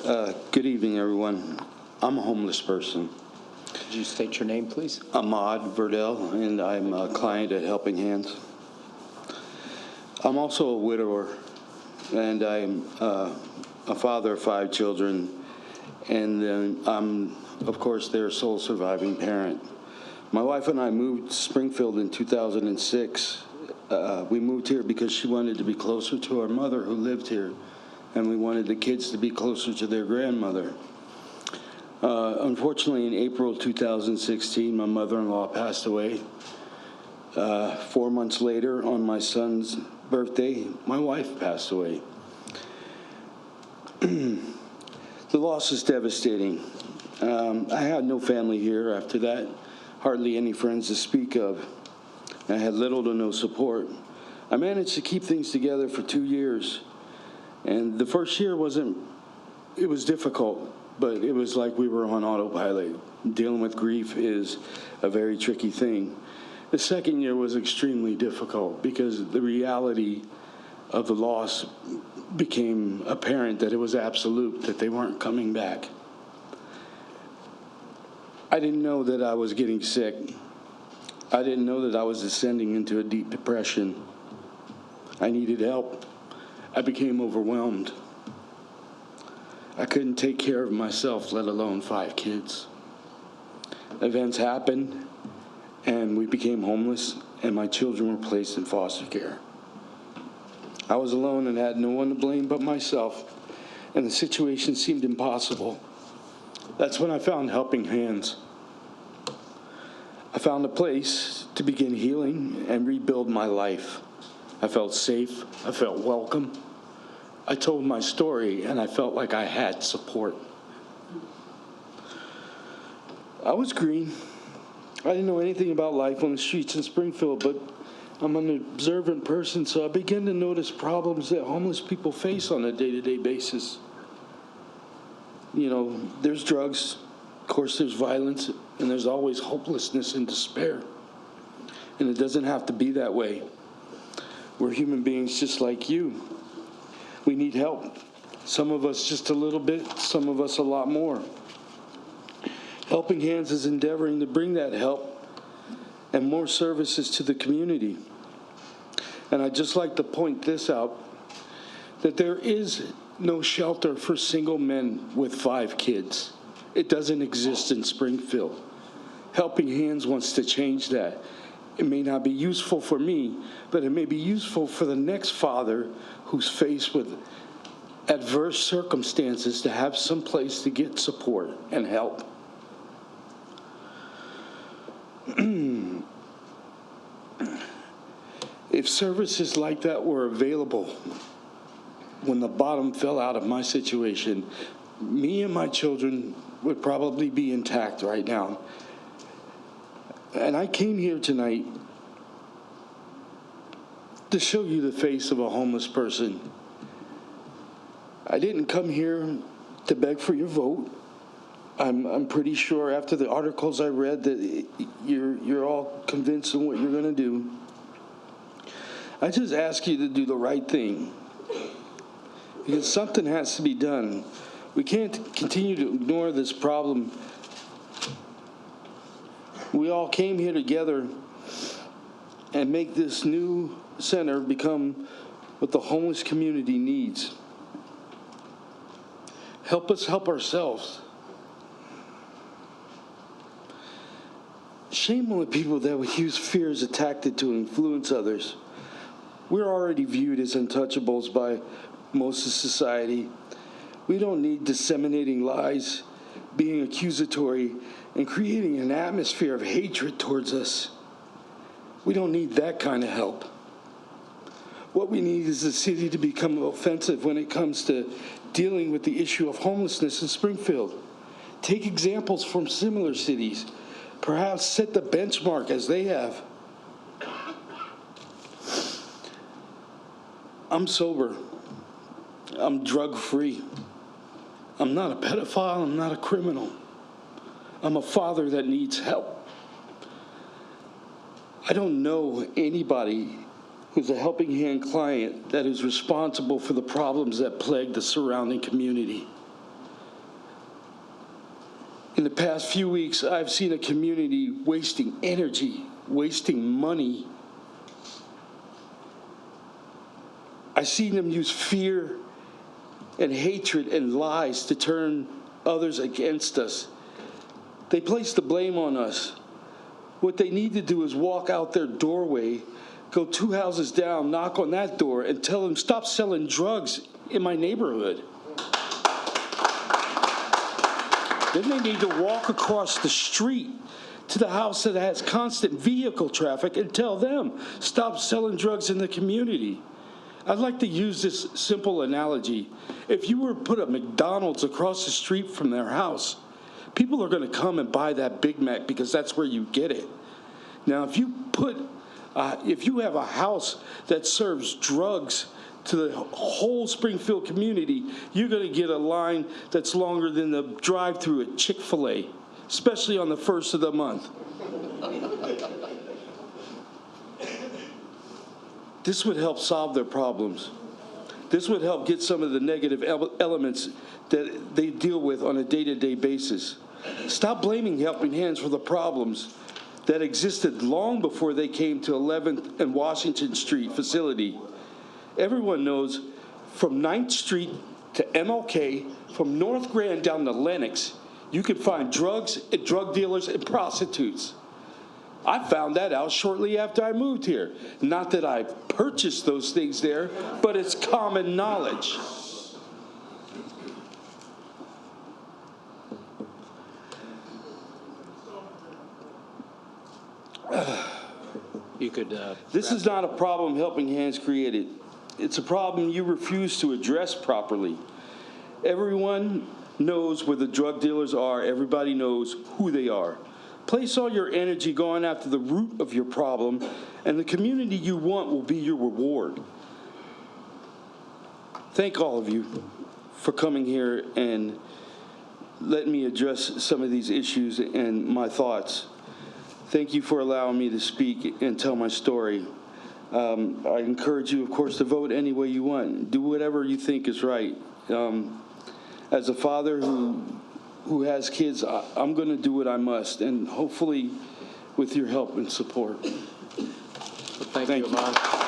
Good evening, everyone. I'm a homeless person. Could you state your name, please? Ahmad Verdell, and I'm a client at Helping Hands. I'm also a widower, and I'm a father of 5 children, and then I'm, of course, their sole surviving parent. My wife and I moved to Springfield in 2006. We moved here because she wanted to be closer to our mother who lived here, and we wanted the kids to be closer to their grandmother. Unfortunately, in April 2016, my mother-in-law passed away. 4 months later, on my son's birthday, my wife passed away. The loss is devastating. I had no family here after that, hardly any friends to speak of. I had little to no support. I managed to keep things together for 2 years. And the first year it was difficult, but it was like we were on autopilot. Dealing with grief is a very tricky thing. The second year was extremely difficult because the reality of the loss became apparent, that it was absolute, that they weren't coming back. I didn't know that I was getting sick. I didn't know that I was descending into a deep depression. I needed help. I became overwhelmed. I couldn't take care of myself, let alone 5 kids. Events happened, and we became homeless, and my children were placed in foster care. I was alone and had no one to blame but myself, and the situation seemed impossible. That's when I found Helping Hands. I found a place to begin healing and rebuild my life. I felt safe. I felt welcome. I told my story, and I felt like I had support. I was green. I didn't know anything about life on the streets in Springfield, but I'm an observant person, so I began to notice problems that homeless people face on a day-to-day basis. You know, there's drugs, of course there's violence, and there's always hopelessness and despair. And it doesn't have to be that way. We're human beings just like you. We need help. Some of us just a little bit, some of us a lot more. Helping Hands is endeavoring to bring that help and more services to the community. And I'd just like to point this out, that there is no shelter for single men with 5 kids. It doesn't exist in Springfield. Helping Hands wants to change that. It may not be useful for me, but it may be useful for the next father who's faced with adverse circumstances to have some place to get support and help. If services like that were available when the bottom fell out of my situation, me and my children would probably be intact right now. And I came here tonight to show you the face of a homeless person. I didn't come here to beg for your vote. I'm pretty sure after the articles I read that you're all convinced of what you're going to do. I just ask you to do the right thing, because something has to be done. We can't continue to ignore this problem. We all came here together and make this new center become what the homeless community needs. Help us help ourselves. Shame on the people that would use fear as a tactic to influence others. We're already viewed as untouchables by most of society. We don't need disseminating lies, being accusatory, and creating an atmosphere of hatred towards us. We don't need that kind of help. What we need is the city to become offensive when it comes to dealing with the issue of homelessness in Springfield. Take examples from similar cities. Perhaps set the benchmark as they have. I'm sober. I'm drug-free. I'm not a pedophile. I'm not a criminal. I'm a father that needs help. I don't know anybody who's a Helping Hand client that is responsible for the problems that plague the surrounding community. In the past few weeks, I've seen a community wasting energy, wasting money. I've seen them use fear and hatred and lies to turn others against us. They place the blame on us. What they need to do is walk out their doorway, go 2 houses down, knock on that door, and tell them, stop selling drugs in my neighborhood. Then they need to walk across the street to the house that has constant vehicle traffic and tell them, stop selling drugs in the community. I'd like to use this simple analogy. If you were to put a McDonald's across the street from their house, people are going to come and buy that Big Mac because that's where you get it. Now, if you have a house that serves drugs to the whole Springfield community, you're going to get a line that's longer than the drive-through at Chick-fil-A, especially on the first of the month. This would help solve their problems. This would help get some of the negative elements that they deal with on a day-to-day basis. Stop blaming Helping Hands for the problems that existed long before they came to 11th and Washington Street facility. Everyone knows from 9th Street to MLK, from North Grand down to Lenox, you can find drugs and drug dealers and prostitutes. I found that out shortly after I moved here. Not that I purchased those things there, but it's common knowledge. You could. This is not a problem Helping Hands created. It's a problem you refuse to address properly. Everyone knows where the drug dealers are. Everybody knows who they are. Place all your energy going after the root of your problem, and the community you want will be your reward. Thank all of you for coming here and letting me address some of these issues and my thoughts. Thank you for allowing me to speak and tell my story. I encourage you, of course, to vote any way you want. Do whatever you think is right. As a father who has kids, I'm going to do what I must, and hopefully with your help and support. Thank you, Ahmad.